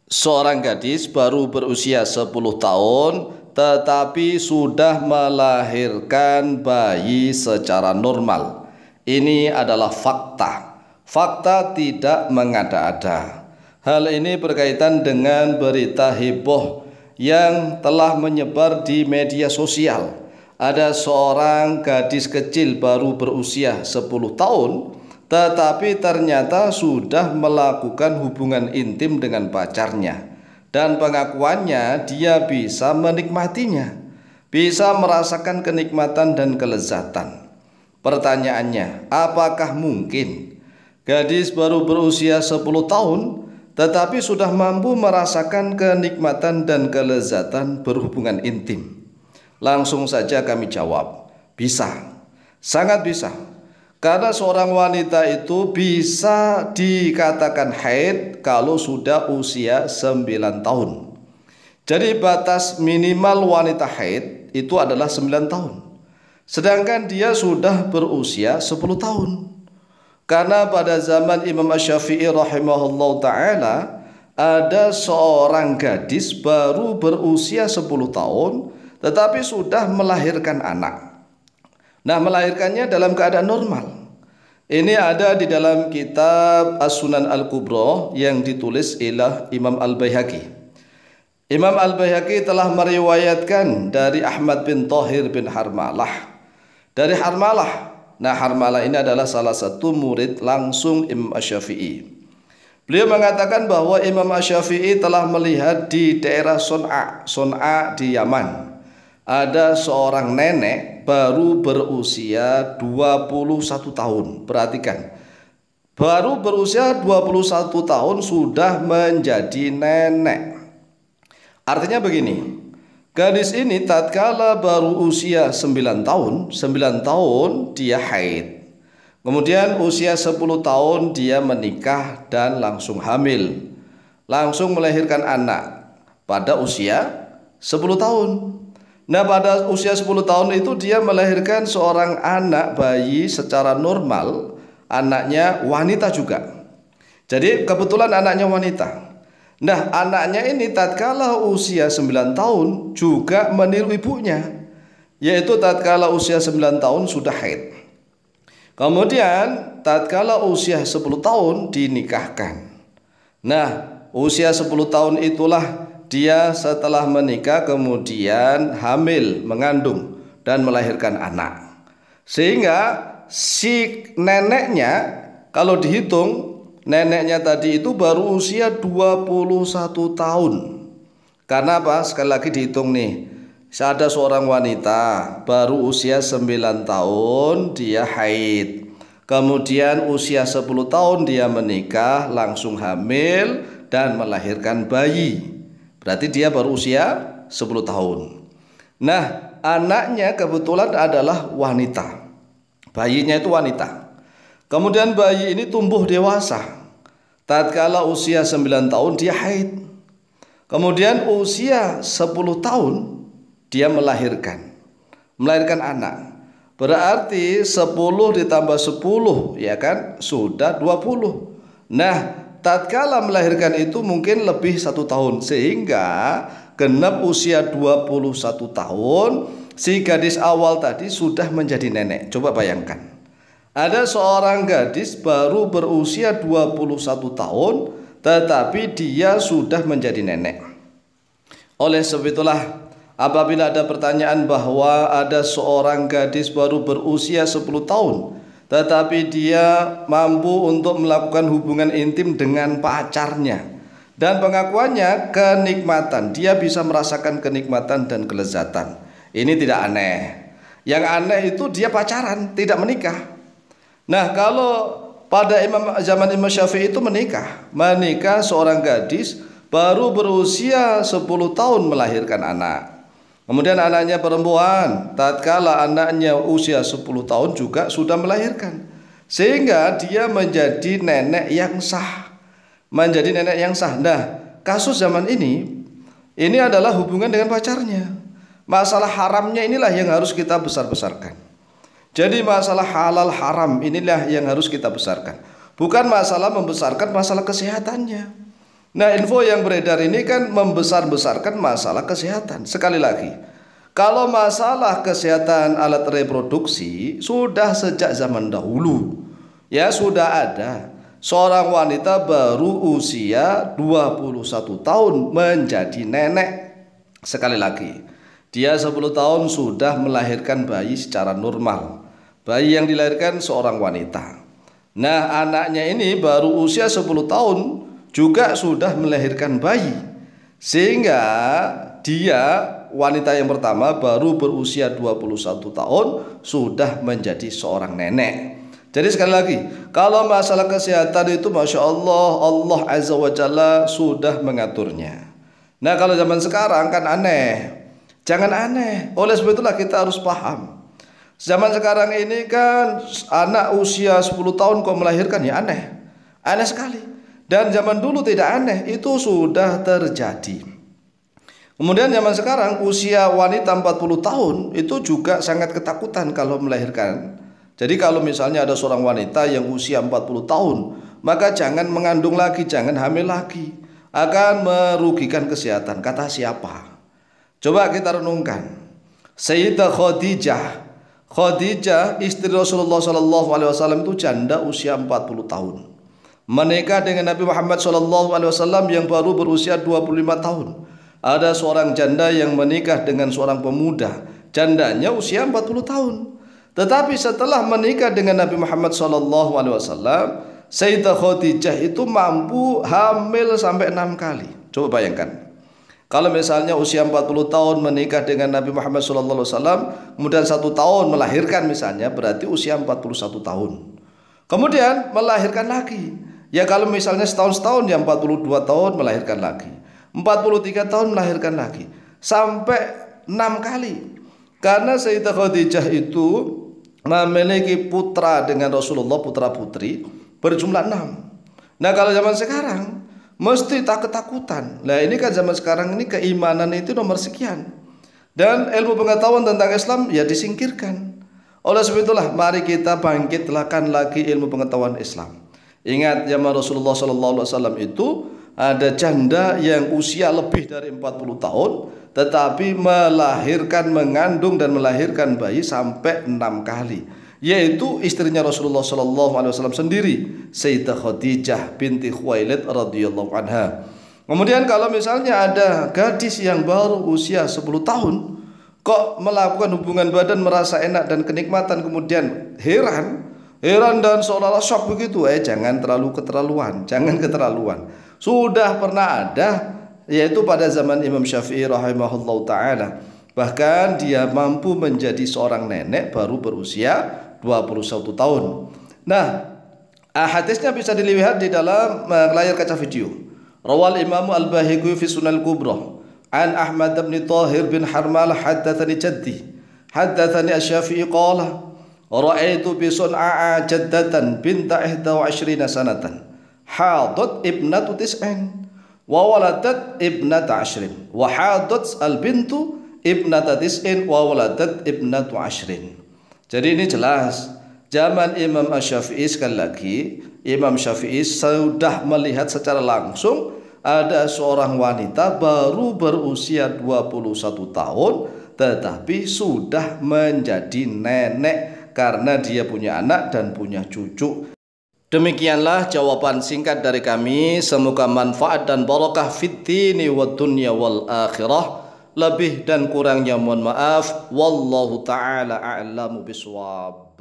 Seorang gadis baru berusia 10 tahun tetapi sudah melahirkan bayi secara normal. Ini adalah fakta. Fakta tidak mengada-ada. Hal ini berkaitan dengan berita heboh yang telah menyebar di media sosial. Ada seorang gadis kecil baru berusia 10 tahun tetapi ternyata sudah melakukan hubungan intim dengan pacarnya, dan pengakuannya dia bisa menikmatinya, bisa merasakan kenikmatan dan kelezatan. Pertanyaannya, apakah mungkin gadis baru berusia 10 tahun tetapi sudah mampu merasakan kenikmatan dan kelezatan berhubungan intim? Langsung saja kami jawab, bisa, sangat bisa. Karena seorang wanita itu bisa dikatakan haid kalau sudah usia 9 tahun. Jadi batas minimal wanita haid itu adalah 9 tahun. Sedangkan dia sudah berusia 10 tahun. Karena pada zaman Imam Asy-Syafi'i rahimahullah ta'ala, ada seorang gadis baru berusia 10 tahun tetapi sudah melahirkan anak. Nah, melahirkannya dalam keadaan normal. Ini ada di dalam kitab As-Sunan Al-Kubra yang ditulis oleh Imam Al-Baihaqi. Imam Al-Baihaqi telah meriwayatkan dari Ahmad bin Thahir bin Harmalah. Dari Harmalah. Nah, Harmalah ini adalah salah satu murid langsung Imam Asy-Syafi'i. Beliau mengatakan bahwa Imam Asy-Syafi'i telah melihat di daerah Son'a di Yaman. Ada seorang nenek baru berusia 21 tahun. Perhatikan, baru berusia 21 tahun sudah menjadi nenek. Artinya begini, gadis ini tatkala baru usia 9 tahun dia haid. Kemudian usia 10 tahun dia menikah dan langsung hamil. Langsung melahirkan anak pada usia 10 tahun. Nah, pada usia 10 tahun itu dia melahirkan seorang anak bayi secara normal, anaknya wanita juga. Jadi kebetulan anaknya wanita. Nah, anaknya ini tatkala usia 9 tahun juga meniru ibunya, yaitu tatkala usia 9 tahun sudah haid. Kemudian tatkala usia 10 tahun dinikahkan. Nah, usia 10 tahun itulah dia setelah menikah kemudian hamil, mengandung dan melahirkan anak. Sehingga si neneknya, kalau dihitung neneknya tadi itu baru usia 21 tahun. Karena apa? Sekali lagi dihitung nih. Ada seorang wanita baru usia 9 tahun dia haid. Kemudian usia 10 tahun dia menikah, langsung hamil dan melahirkan bayi. Berarti dia baru usia 10 tahun. Nah, anaknya kebetulan adalah wanita. Bayinya itu wanita. Kemudian bayi ini tumbuh dewasa. Tatkala usia 9 tahun dia haid. Kemudian usia 10 tahun dia melahirkan anak. Berarti 10 ditambah 10 ya kan sudah 20. Nah, tatkala melahirkan itu mungkin lebih 1 tahun, sehingga genap usia 21 tahun si gadis awal tadi sudah menjadi nenek. Coba bayangkan, ada seorang gadis baru berusia 21 tahun tetapi dia sudah menjadi nenek. Oleh sebab itulah, apabila ada pertanyaan bahwa ada seorang gadis baru berusia 10 tahun tetapi dia mampu untuk melakukan hubungan intim dengan pacarnya, dan pengakuannya kenikmatan, dia bisa merasakan kenikmatan dan kelezatan. Ini tidak aneh. Yang aneh itu dia pacaran, tidak menikah. Nah, kalau pada zaman Imam Syafi'i itu menikah seorang gadis baru berusia 10 tahun melahirkan anak. Kemudian anaknya perempuan, tatkala anaknya usia 10 tahun juga sudah melahirkan. Sehingga dia menjadi nenek yang sah. Nah, kasus zaman ini adalah hubungan dengan pacarnya. Masalah haramnya inilah yang harus kita besar-besarkan. Jadi masalah halal haram inilah yang harus kita besarkan. Bukan masalah membesarkan masalah kesehatannya. Nah, info yang beredar ini kan membesar-besarkan masalah kesehatan. Sekali lagi, kalau masalah kesehatan alat reproduksi sudah sejak zaman dahulu. Ya, sudah ada seorang wanita baru usia 21 tahun menjadi nenek. Sekali lagi, dia 10 tahun sudah melahirkan bayi secara normal. Bayi yang dilahirkan seorang wanita. Nah, anaknya ini baru usia 10 tahun juga sudah melahirkan bayi, sehingga dia wanita yang pertama baru berusia 21 tahun sudah menjadi seorang nenek. Jadi sekali lagi, kalau masalah kesehatan itu Masya Allah, Allah Azza wa Jalla sudah mengaturnya. Nah, kalau zaman sekarang kan aneh. Jangan aneh. Oleh sebab itulah kita harus paham. Zaman sekarang ini kan anak usia 10 tahun kok melahirkan, ya aneh. Aneh sekali. Dan zaman dulu tidak aneh, itu sudah terjadi. Kemudian zaman sekarang usia wanita 40 tahun itu juga sangat ketakutan kalau melahirkan. Jadi kalau misalnya ada seorang wanita yang usia 40 tahun, maka jangan mengandung lagi, jangan hamil lagi. Akan merugikan kesehatan. Kata siapa? Coba kita renungkan. Sayyidah Khadijah istri Rasulullah SAW itu janda usia 40 tahun. Menikah dengan Nabi Muhammad SAW yang baru berusia 25 tahun. Ada seorang janda yang menikah dengan seorang pemuda, jandanya usia 40 tahun. Tetapi setelah menikah dengan Nabi Muhammad SAW, Sayyidah Khadijah itu mampu hamil sampai 6 kali. Coba bayangkan, kalau misalnya usia 40 tahun menikah dengan Nabi Muhammad SAW, kemudian 1 tahun melahirkan misalnya, berarti usia 41 tahun. Kemudian melahirkan lagi. Ya kalau misalnya setahun ya 42 tahun melahirkan lagi, 43 tahun melahirkan lagi, sampai 6 kali. Karena Sayyidah Khadijah itu memiliki putra dengan Rasulullah, putra putri berjumlah 6. Nah, kalau zaman sekarang mesti tak ketakutan. Nah, ini kan zaman sekarang ini keimanan itu nomor sekian. Dan ilmu pengetahuan tentang Islam ya disingkirkan. Oleh sebab itulah mari kita bangkitkan lagi ilmu pengetahuan Islam. Ingat zaman Rasulullah SAW itu ada janda yang usia lebih dari 40 tahun tetapi melahirkan, mengandung dan melahirkan bayi sampai 6 kali, yaitu istrinya Rasulullah SAW sendiri, Sayyidah Khadijah binti Khuwailid radhiyallahu anha. Kemudian kalau misalnya ada gadis yang baru usia 10 tahun kok melakukan hubungan badan merasa enak dan kenikmatan, kemudian heran dan seolah-olah shock begitu, jangan terlalu keterlaluan, jangan keterlaluan. Sudah pernah ada, yaitu pada zaman Imam Syafi'i rahimahullah ta'ala. Bahkan dia mampu menjadi seorang nenek baru berusia 21 tahun. Nah, hadisnya bisa dilihat di dalam layar kaca video. Rawal Imam Al-Bahiqi fi Sunan Kubra an Ahmad bin Tahir bin Harmal haddatsani jaddi haddatsani Asy-Syafi'i qala ra'aitu bi Sun'a jaddatan binta 21 sanatan hadat ibnatu tis'in wa waladat ibnata 10 wa hadat al-bintu ibnata tis'in wa waladat ibnatu 10. Jadi ini jelas zaman Imam Asy-Syafi'i, sekali lagi Imam Syafi'i sudah melihat secara langsung ada seorang wanita baru berusia 21 tahun tetapi sudah menjadi nenek karena dia punya anak dan punya cucu. Demikianlah jawaban singkat dari kami. Semoga manfaat dan barakah fid dini wad dunya wal akhirah. Lebih dan kurangnya mohon maaf. Wallahu ta'ala a'lamu biswab.